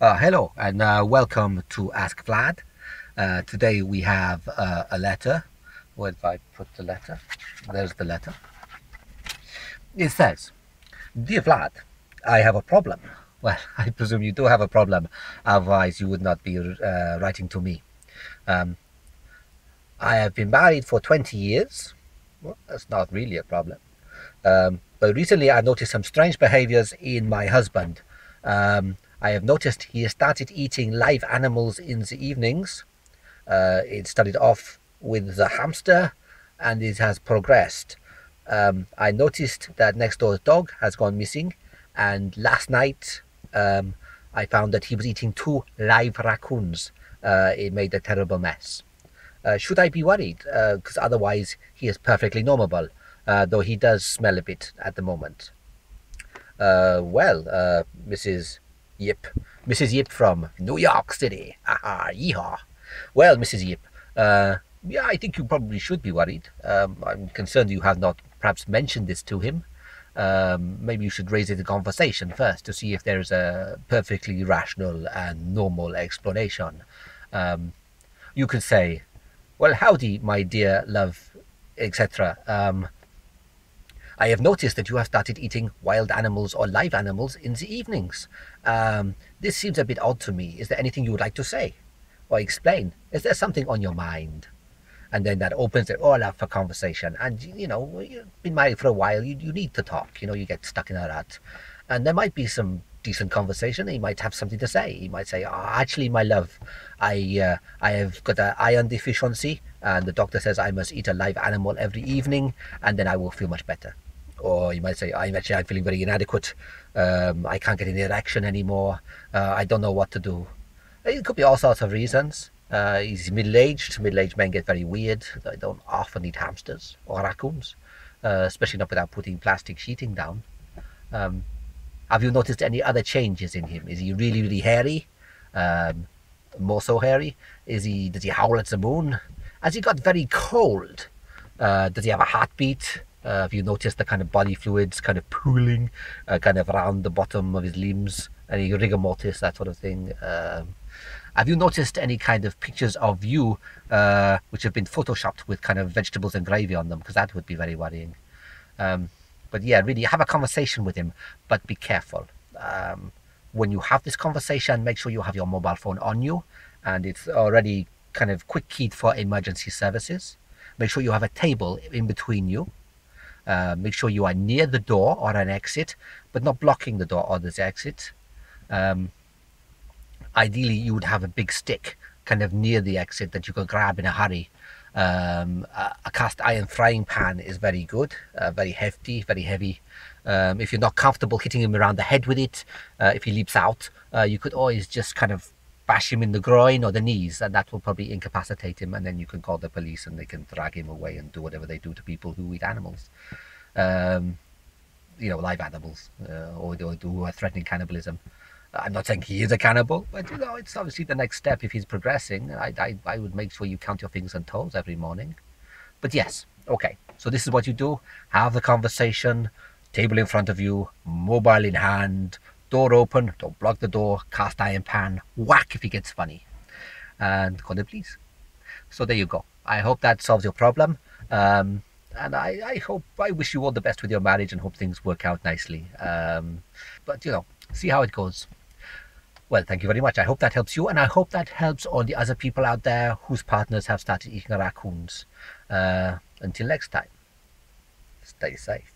Hello and welcome to Ask Vlad. Today we have a letter. Where did I put the letter? There's the letter. It says, Dear Vlad, I have a problem. Well, I presume you do have a problem, otherwise you would not be writing to me. Um, I have been married for 20 years. Well, that's not really a problem. But recently I've noticed some strange behaviors in my husband. I have noticed he has started eating live animals in the evenings. It started off with the hamster and it has progressed. I noticed that next door's dog has gone missing, and last night I found that he was eating two live raccoons. It made a terrible mess. Should I be worried? Because otherwise he is perfectly normal, though he does smell a bit at the moment. Mrs Yipp. Mrs Yipp from New York City. Aha, yeehaw. Well, Mrs Yipp, yeah, I think you probably should be worried. I'm concerned you have not perhaps mentioned this to him. Maybe you should raise it in conversation first to see if there is a perfectly rational and normal explanation. You could say, well, howdy, my dear love, etc. I have noticed that you have started eating wild animals or live animals in the evenings. This seems a bit odd to me. Is there anything you would like to say or explain? Is there something on your mind? And then that opens it all up for conversation. And, you've been married for a while, you need to talk. You get stuck in a rut. And there might be some decent conversation. He might have something to say. He might say, oh, actually, my love, I have got an iron deficiency, and the doctor says I must eat a live animal every evening, and then I will feel much better. Or you might say, I'm feeling very inadequate. I can't get an erection anymore. I don't know what to do. It could be all sorts of reasons. He's middle-aged. Middle-aged men get very weird. They don't often eat hamsters or raccoons, especially not without putting plastic sheeting down. Have you noticed any other changes in him? Is he really, really hairy? More so hairy? Does he howl at the moon? Has he got very cold? Does he have a heartbeat? Have you noticed the kind of body fluids kind of pooling kind of around the bottom of his limbs? Any rigor mortis, that sort of thing? Have you noticed any kind of pictures of you which have been photoshopped with kind of vegetables and gravy on them? Because that would be very worrying. But yeah, really have a conversation with him, but be careful. When you have this conversation, make sure you have your mobile phone on you and it's already kind of quick keyed for emergency services. Make sure you have a table in between you. Make sure you are near the door or an exit, but not blocking the door or the exit. Ideally, you would have a big stick kind of near the exit that you could grab in a hurry. A cast iron frying pan is very good, very hefty, very heavy. If you're not comfortable hitting him around the head with it, if he leaps out, you could always just kind of bash him in the groin or the knees, and that will probably incapacitate him, and then you can call the police and they can drag him away and do whatever they do to people who eat animals. Live animals, or who are threatening cannibalism. I'm not saying he is a cannibal, but it's obviously the next step if he's progressing. I would make sure you count your fingers and toes every morning. But yes, okay, so this is what you do. Have the conversation, table in front of you, mobile in hand, door open, don't block the door, cast iron pan, whack if he gets funny, and call the police. So there you go. I hope that solves your problem. And I wish you all the best with your marriage and hope things work out nicely. But see how it goes. Well, thank you very much. I hope that helps you, and I hope that helps all the other people out there whose partners have started eating raccoons. Until next time, stay safe.